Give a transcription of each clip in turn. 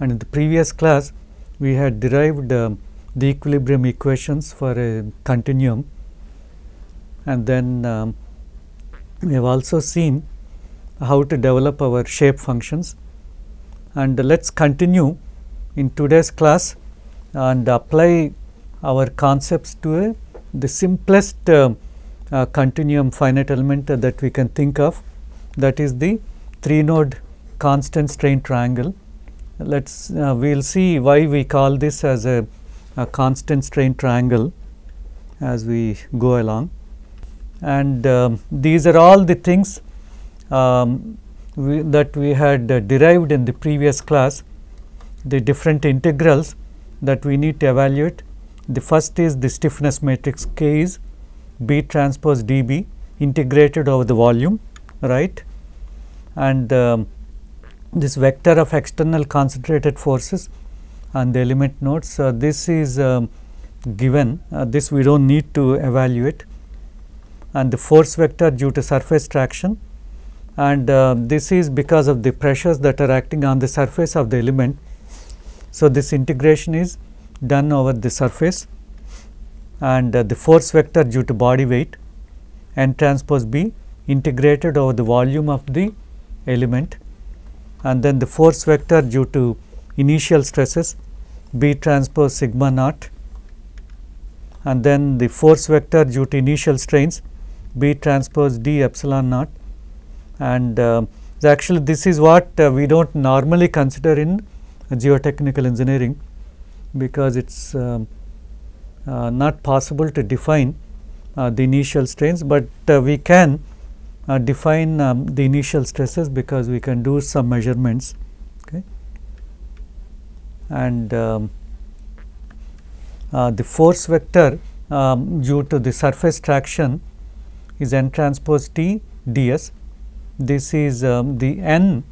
and in the previous class we had derived the equilibrium equations for a continuum, and then we have also seen how to develop our shape functions. And let us continue in today's class and apply our concepts to the simplest continuum finite element that we can think of, that is the 3-node constant strain triangle. Let's we'll see why we call this as a constant strain triangle as we go along. And these are all the things that we had derived in the previous class, the different integrals that we need to evaluate. The first is the stiffness matrix K is B transpose dB integrated over the volume, right? And this vector of external concentrated forces on the element nodes, this is given, this we do not need to evaluate, and the force vector due to surface traction, and this is because of the pressures that are acting on the surface of the element. So, this integration is done over the surface, and the force vector due to body weight N transpose B integrated over the volume of the element, and then the force vector due to initial stresses B transpose sigma naught, and then the force vector due to initial strains B transpose D epsilon naught. And actually this is what we do not normally consider in geotechnical engineering, because it is not possible to define the initial strains, but we can define the initial stresses because we can do some measurements. Okay. And the force vector due to the surface traction is N transpose T ds. This is the N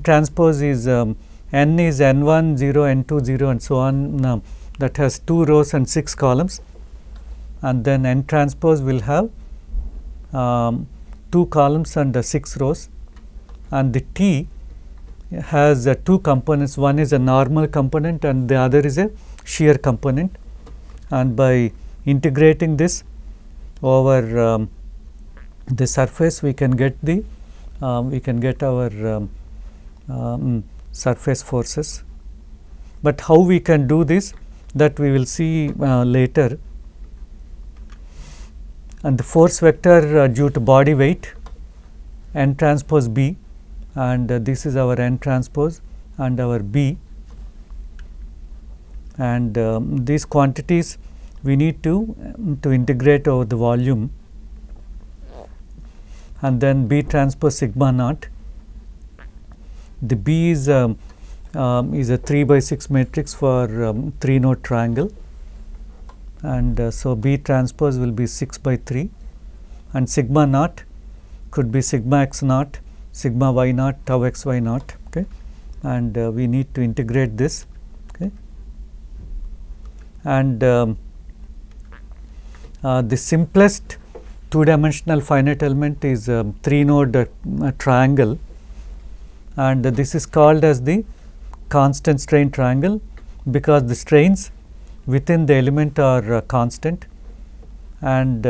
transpose is N is N1 0, N2 0 and so on, that has 2 rows and 6 columns, and then N transpose will have 2 columns and 6 rows, and the T has 2 components, one is a normal component and the other is a shear component, and by integrating this over the surface we can get the our surface forces. But how we can do this, that we will see later. And the force vector due to body weight N transpose B, and this is our N transpose and our B, and these quantities we need to integrate over the volume, and then B transpose sigma naught. The B is a 3/6 matrix for 3-node triangle, and so B transpose will be 6/3, and sigma naught could be sigma x naught, sigma y naught, tau x y naught. Okay, and we need to integrate this. Okay, and the simplest 2-dimensional finite element is 3-node triangle, and this is called as the constant strain triangle because the strains within the element are constant, and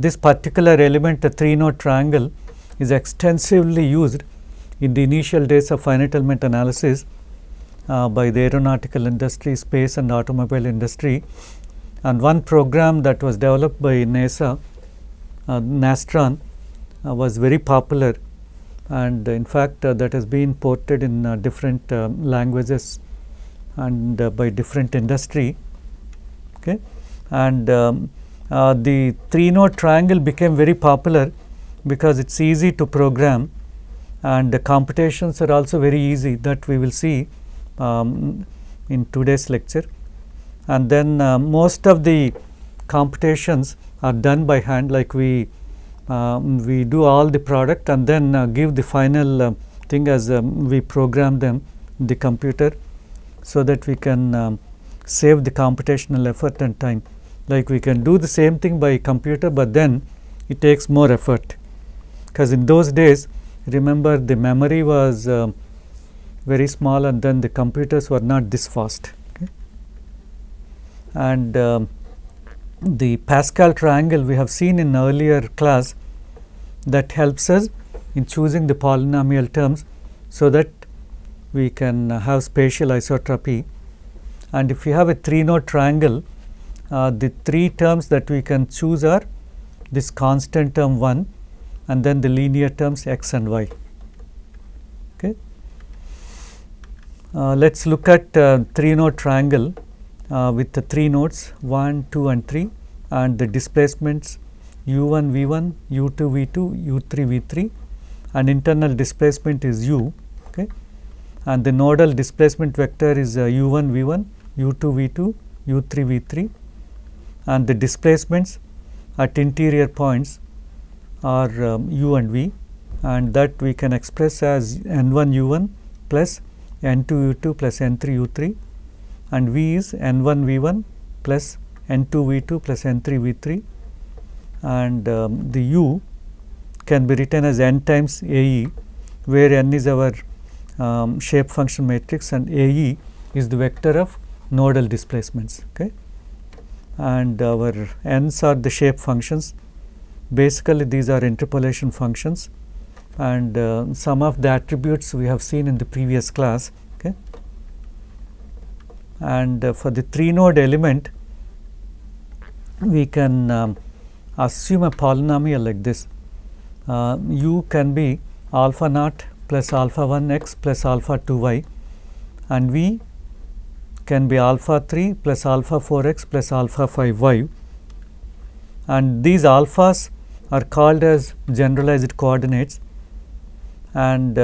this particular element, the 3-node triangle, is extensively used in the initial days of finite element analysis by the aeronautical industry, space and automobile industry. And one program that was developed by NASA, Nastron, was very popular, and in fact that has been ported in different languages and by different industry. Okay. And the 3-node triangle became very popular because it is easy to program, and the computations are also very easy, that we will see in today's lecture. And then most of the computations are done by hand, like we do all the product and then give the final thing as we program them in the computer, so that we can save the computational effort and time. Like we can do the same thing by computer, but then it takes more effort, because in those days, remember, the memory was very small, and then the computers were not this fast. Okay. And the Pascal triangle we have seen in earlier class, that helps us in choosing the polynomial terms so that we can have spatial isotropy. And if we have a 3-node triangle, the 3 terms that we can choose are this constant term 1 and then the linear terms x and y. Okay. Let us look at 3-node triangle with the 3 nodes 1, 2 and 3, and the displacements u1 v1, u2 v2, u3 v3, and internal displacement is u. Okay. And the nodal displacement vector is u1 v1, u2 v2, u3 v3, and the displacements at interior points are u and v, and that we can express as n1 u1 plus n2 u2 plus n3 u3, and v is n1 v1 plus n2 v2 plus n3 v3, and the u can be written as n times ae, where n is our shape function matrix and ae is the vector of nodal displacements. Okay. And our n's are the shape functions. Basically these are interpolation functions, and some of the attributes we have seen in the previous class. Okay. And for the 3-node element, we can assume a polynomial like this. U can be alpha naught plus alpha 1 x plus alpha 2 y, and v can be alpha 3 plus alpha 4 x plus alpha 5 y, and these alphas are called as generalized coordinates. And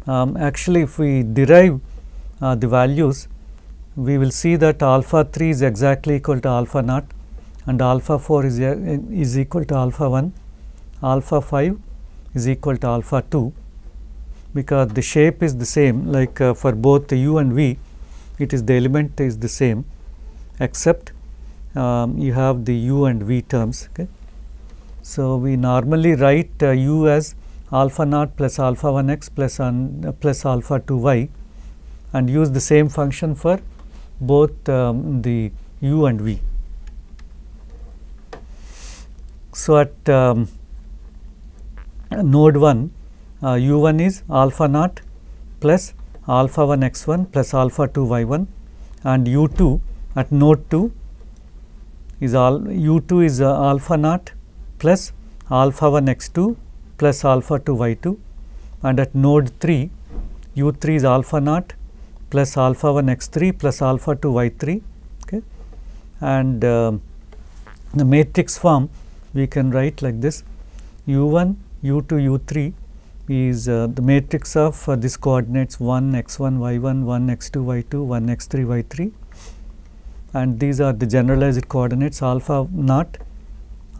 actually if we derive the values, we will see that alpha 3 is exactly equal to alpha naught, and alpha 4 is equal to alpha 1, alpha 5 is equal to alpha 2, because the shape is the same, like for both the u and v, it is the element is the same, except you have the u and v terms. Okay. So we normally write u as alpha naught plus alpha 1 x plus alpha 2 y, and use the same function for both the u and v. So at node 1, u1 is alpha naught plus alpha 1 x1 plus alpha 2 y1, and u2 at node 2 is u2 is alpha naught plus alpha 1 x2 plus alpha 2 y2, and at node 3 u3 is alpha naught plus alpha 1 x3 plus alpha 2 y3. Okay. And the matrix form we can write like this: u1 u2 u3 is the matrix of this coordinates 1 x1 y1, 1 x2 y2, 1 x3 y3, and these are the generalized coordinates alpha naught,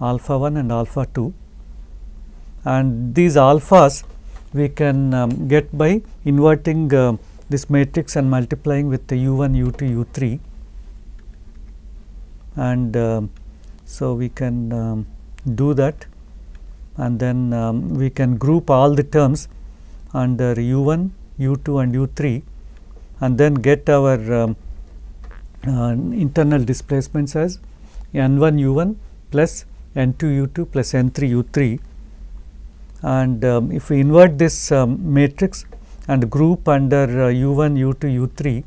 alpha 1 and alpha 2, and these alphas we can get by inverting this matrix and multiplying with the u1 u2 u3, and so we can do that, and then we can group all the terms under u1, u2 and u3, and then get our internal displacements as n1 u1 plus n2 u2 plus n3 u3. And if we invert this matrix and group under u1, u2, u3,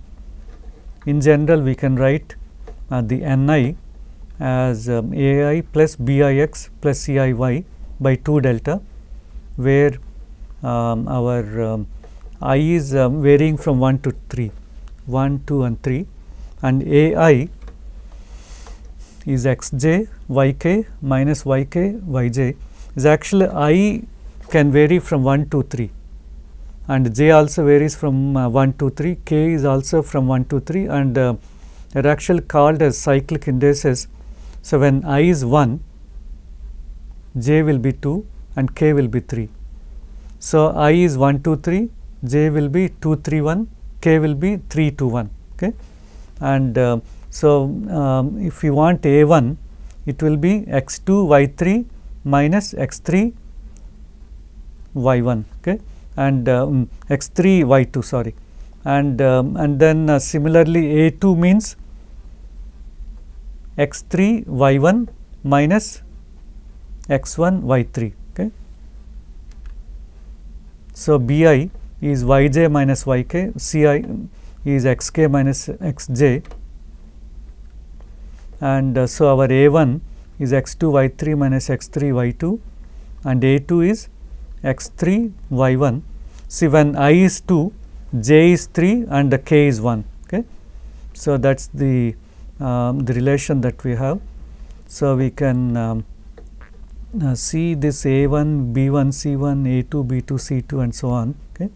in general we can write the ni as ai plus bix plus ciy by 2 delta, where our I is varying from 1 to 3, 1, 2 and 3, and ai is xj yk minus yk yj is actually I can vary from 1 to 3, and j also varies from 1 to 3, k is also from 1 to 3, and they are actually called as cyclic indices. So when I is 1, j will be 2 and k will be 3. So I is 1 2 3, j will be 2 3 1, k will be 3 2 1. Okay. And so if we want a1, it will be x2 y3 minus x3 y1. Okay. and x3 y2, sorry, and then similarly A2 means x3 y1 minus x1 y3. Okay. So Bi is yj minus yk, Ci is xk minus xj, and so our A1 is x2 y3 minus x3 y2, and A2 is x3 y1. See, when I is 2, j is 3 and the k is 1. Okay. So that's the relation that we have. So we can see this A1, B1, C1, A2, B2, C2 and so on. Okay.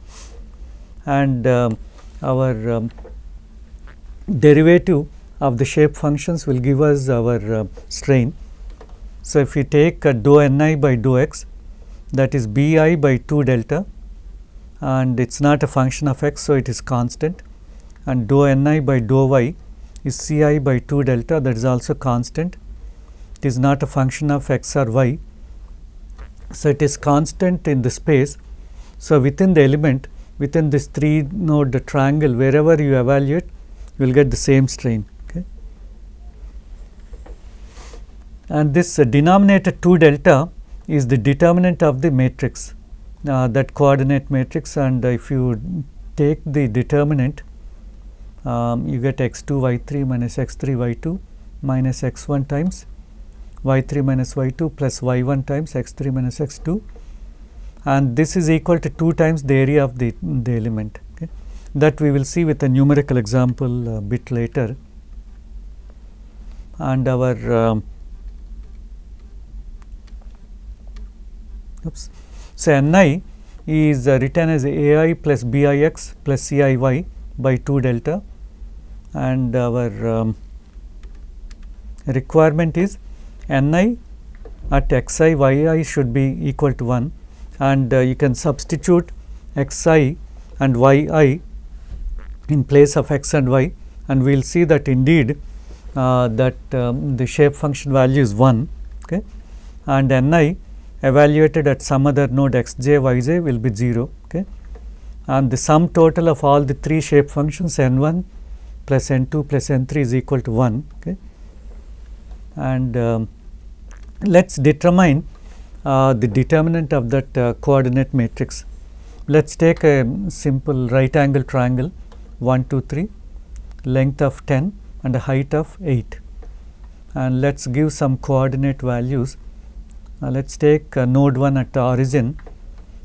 And our derivative of the shape functions will give us our strain. So if we take dou ni by dou x, that is Bi by 2 delta, and it is not a function of x, so it is constant, and dou ni by dou y is Ci by 2 delta, that is also constant. It is not a function of x or y, so it is constant in the space. So within the element, within this 3 node triangle, wherever you evaluate, you will get the same strain. Okay. And this denominator 2 delta is the determinant of the matrix, that coordinate matrix, and if you take the determinant, you get x2 y3 minus x3 y2 minus x1 times y3 minus y2 plus y1 times x3 minus x2, and this is equal to 2 times the area of the element. Okay. That we will see with a numerical example a bit later. And our so Ni is written as Ai plus Bix plus Ciy by 2 delta, and our requirement is Ni at xi yi should be equal to 1, and you can substitute xi and yi in place of x and y, and we will see that indeed that the shape function value is 1. Okay. And Ni evaluated at some other node xj yj will be 0. Okay. And the sum total of all the 3 shape functions n1 plus n2 plus n3 is equal to 1. Okay. And let us determine the determinant of that coordinate matrix. Let us take a simple right angle triangle 1, 2, 3, length of 10 and a height of 8, and let us give some coordinate values. Let us take node 1 at the origin,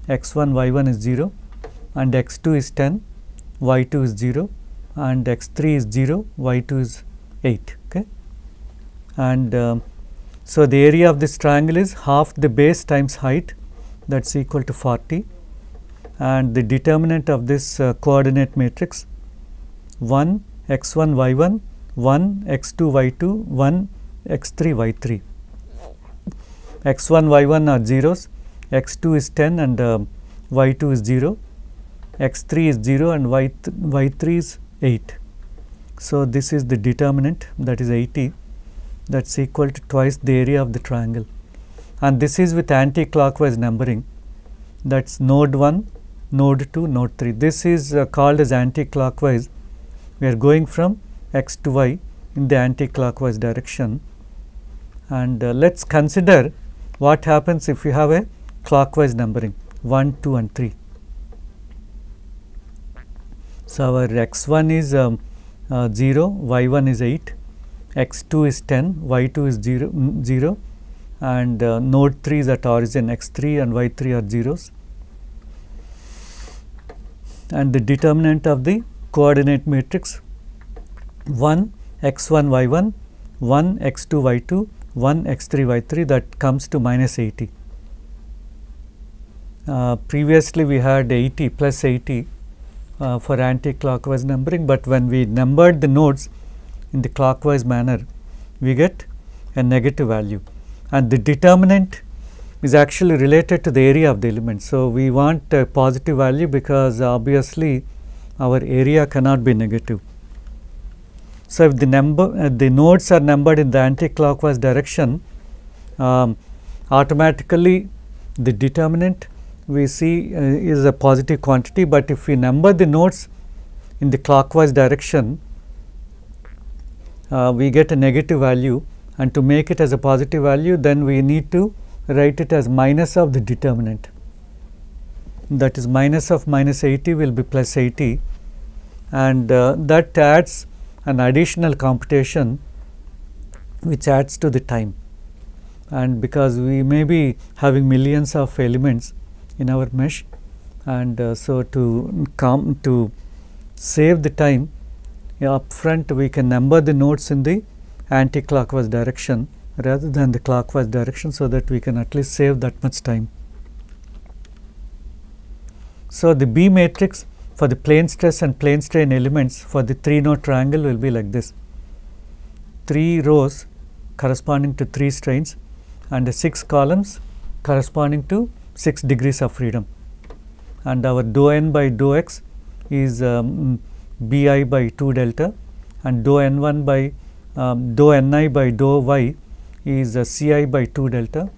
x1 y1 is 0 and x2 is 10, y2 is 0 and x3 is 0, y2 is 8. Okay. And so the area of this triangle is half the base times height, that is equal to 40, and the determinant of this coordinate matrix 1 x1 y1, 1 x2 y2, 1 x3 y3. x1 y1 are zeros, x2 is 10 and y2 is 0, x3 is 0 and y3 is 8. So this is the determinant, that is 80, that is equal to twice the area of the triangle, and this is with anti-clockwise numbering, that is node 1, node 2, node 3. This is called as anti-clockwise. We are going from x to y in the anti-clockwise direction, and let us consider what happens if you have a clockwise numbering 1, 2 and 3. So our x1 is 0, y1 is 8, x2 is 10, y2 is 0, and node 3 is at origin, x3 and y3 are zeros, and the determinant of the coordinate matrix 1 x1 y1, 1 x2 y2, 1 x3 y3, that comes to minus 80. Previously we had 80 plus 80 for anti-clockwise numbering, but when we numbered the nodes in the clockwise manner, we get a negative value, and the determinant is actually related to the area of the element. So we want a positive value because obviously our area cannot be negative. So if the nodes are numbered in the anti-clockwise direction, automatically the determinant we see is a positive quantity, but if we number the nodes in the clockwise direction, we get a negative value, and to make it as a positive value, then we need to write it as minus of the determinant. That is, minus of minus 80 will be plus 80, and that adds an additional computation which adds to the time. And because we may be having millions of elements in our mesh, and so to save the time, upfront we can number the nodes in the anti-clockwise direction rather than the clockwise direction, so that we can at least save that much time. So the B matrix for the plane stress and plane strain elements for the 3-node triangle will be like this: 3 rows corresponding to 3 strains, and 6 columns corresponding to 6 degrees of freedom, and our dou n by dou x is bi by 2 delta, and dou n1 by dou ni by dou y is ci by 2 delta.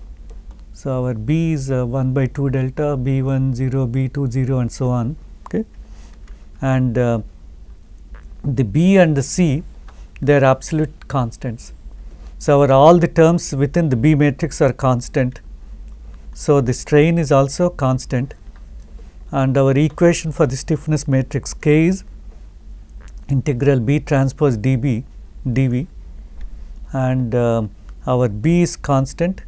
So our B is 1 by 2 delta, B1 0, B2 0, and so on. Okay, and the B and the C, they are absolute constants. So our all the terms within the B matrix are constant. So the strain is also constant, and our equation for the stiffness matrix K is integral B transpose dB dV, and our B is constant,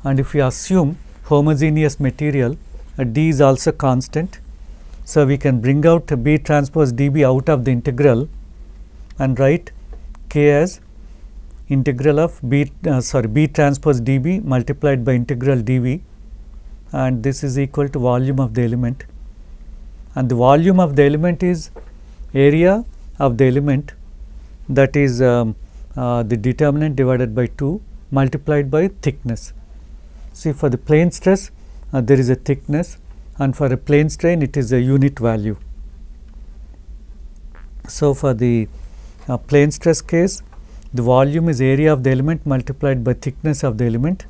and if we assume homogeneous material, D is also constant. So we can bring out B transpose dB out of the integral and write K as integral of B transpose dB multiplied by integral dV, and this is equal to volume of the element, and the volume of the element is area of the element, that is the determinant divided by 2 multiplied by thickness. See, for the plane stress there is a thickness, and for a plane strain it is a unit value. So for the plane stress case, the volume is area of the element multiplied by thickness of the element,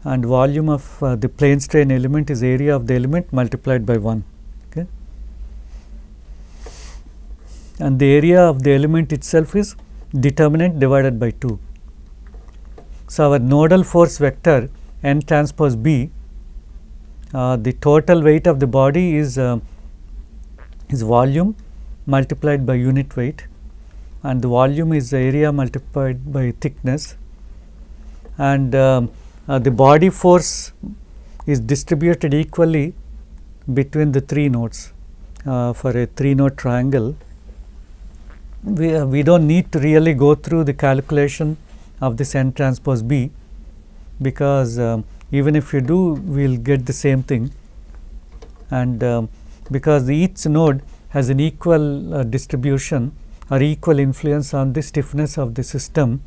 and volume of the plane strain element is area of the element multiplied by 1. Okay, and the area of the element itself is determinant divided by 2. So our nodal force vector N transpose B, the total weight of the body is volume multiplied by unit weight, and the volume is the area multiplied by thickness, and the body force is distributed equally between the 3 nodes. For a 3-node triangle, we don't need to really go through the calculation of this N transpose B, because even if you do, we will get the same thing, and because each node has an equal distribution or equal influence on the stiffness of the system.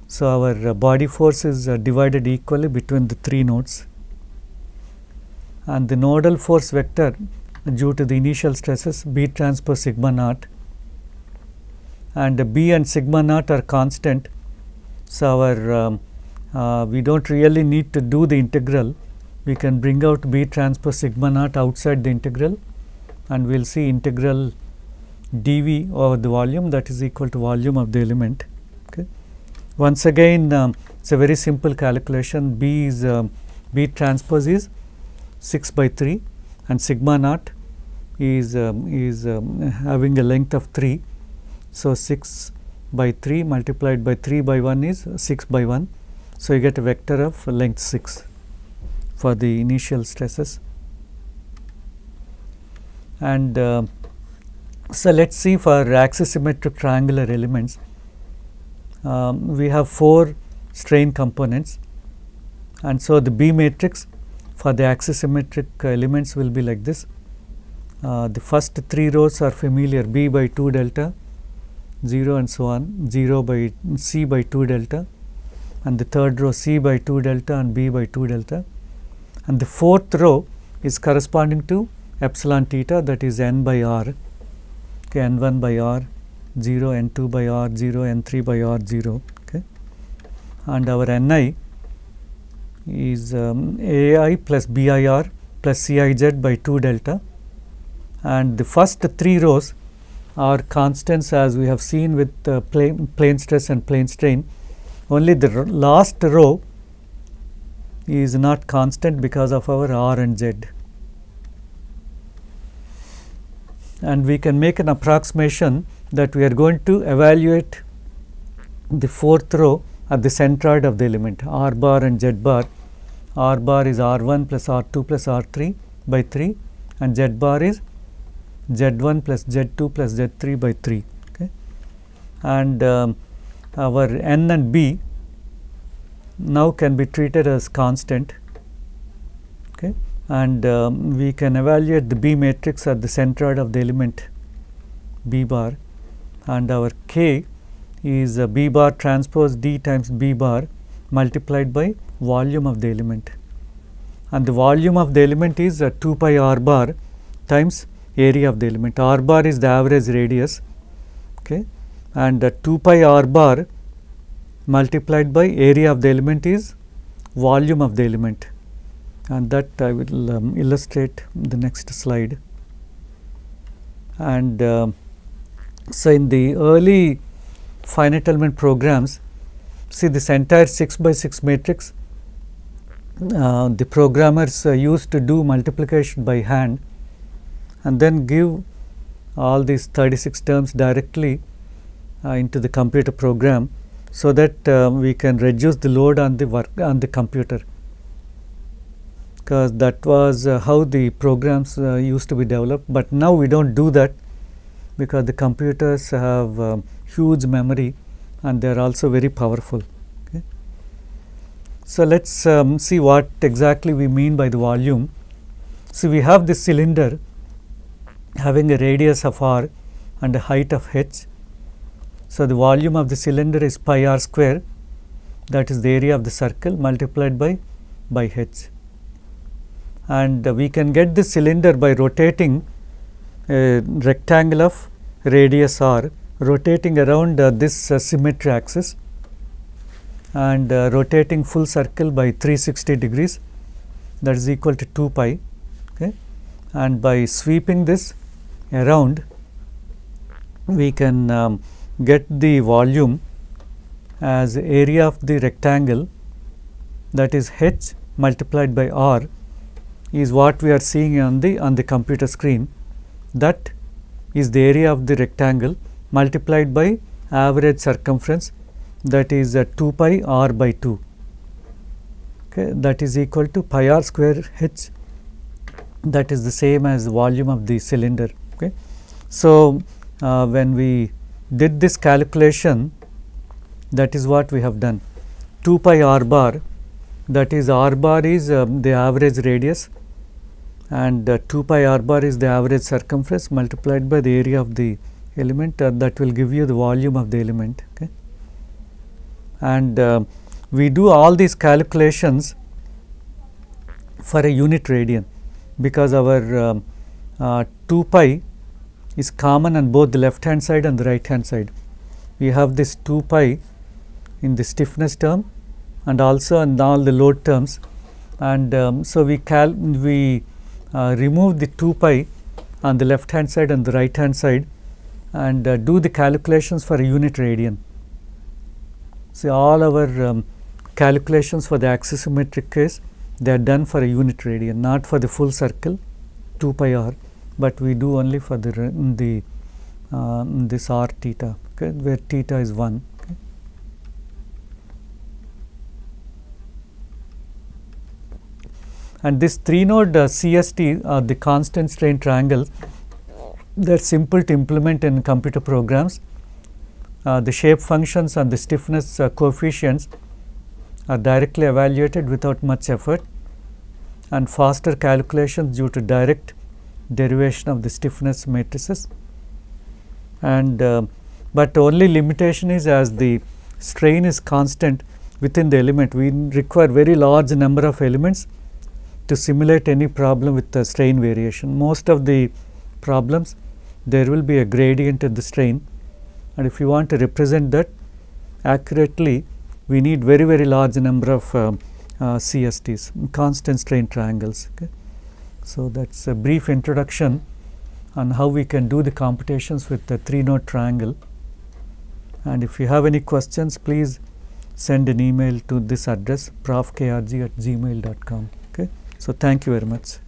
So our body force is divided equally between the 3 nodes, and the nodal force vector due to the initial stresses B transpose sigma naught, and B and sigma naught are constant. So our we don't really need to do the integral. We can bring out B transpose sigma naught outside the integral, and we will see integral dV over the volume, that is equal to volume of the element. Okay. Once again, it's a very simple calculation. B transpose is 6 by 3, and sigma naught is having a length of 3. So 6 by 3 multiplied by 3 by 1 is 6 by 1. So you get a vector of length 6 for the initial stresses. And so let's see for axisymmetric triangular elements. We have 4 strain components, and so the B matrix for the axisymmetric elements will be like this. The first 3 rows are familiar: B by 2 delta, 0 and so on, 0 by C by 2 delta, and the third row C by 2 delta and B by 2 delta, and the fourth row is corresponding to epsilon theta, that is n by r, okay, n1 by r 0, n2 by r 0, n3 by r 0, okay, and our ni is ai plus bir plus Cij by 2 delta, and the first 3 rows are constants as we have seen with plane stress and plane strain. Only the last row is not constant because of our R and Z. And we can make an approximation that we are going to evaluate the 4th row at the centroid of the element, R bar and Z bar. R bar is R1 plus R2 plus R3 by 3, and Z bar is Z1 plus Z2 plus Z3 by 3. Okay. And our N and B now can be treated as constant. Okay. And we can evaluate the B matrix at the centroid of the element B bar, and our K is B bar transpose D times B bar multiplied by volume of the element, and the volume of the element is 2 pi R bar times area of the element. R bar is the average radius, okay, and 2 pi R bar multiplied by area of the element is volume of the element, and that I will illustrate the next slide. And so in the early finite element programs, see this entire 6 by 6 matrix, the programmers used to do multiplication by hand and then give all these 36 terms directly into the computer program, so that we can reduce the load on the computer, because that was how the programs used to be developed. But now we don't do that, because the computers have huge memory and they are also very powerful. Okay. So let's see what exactly we mean by the volume. So we have this cylinder having a radius of R and a height of h. So the volume of the cylinder is pi r square, that is the area of the circle, multiplied by h. And we can get the cylinder by rotating a rectangle of radius r, rotating around this symmetry axis, and rotating full circle by 360 degrees, that is equal to 2 pi. Okay. And by sweeping this around, we can get the volume as area of the rectangle, that is h multiplied by r, is what we are seeing on the computer screen. That is the area of the rectangle multiplied by average circumference, that is 2 pi r by 2. Okay, that is equal to pi r square h, that is the same as volume of the cylinder. Okay. So when we did this calculation, that is what we have done. 2 pi r bar, that is r bar is the average radius, and 2 pi r bar is the average circumference multiplied by the area of the element, that will give you the volume of the element. Okay. And we do all these calculations for a unit radian, because our 2 pi is common on both the left hand side and the right hand side. We have this 2 pi in the stiffness term and also in all the load terms, and so we remove the 2 pi on the left hand side and the right hand side, and do the calculations for a unit radian. So all our calculations for the axisymmetric case, they are done for a unit radian, not for the full circle 2 pi r, but we do only for the this r theta, okay, where theta is 1. Okay. And this 3-node CST, the constant strain triangle, they are simple to implement in computer programs. The shape functions and the stiffness coefficients are directly evaluated without much effort, and faster calculations due to direct derivation of the stiffness matrices. And but only limitation is, as the strain is constant within the element, we require very large number of elements to simulate any problem with the strain variation. Most of the problems, there will be a gradient in the strain, and if you want to represent that accurately, we need very large number of CSTs, constant strain triangles. Okay. So that's a brief introduction on how we can do the computations with the 3-node triangle. And if you have any questions, please send an email to this address profkrg@gmail.com. Okay. So thank you very much.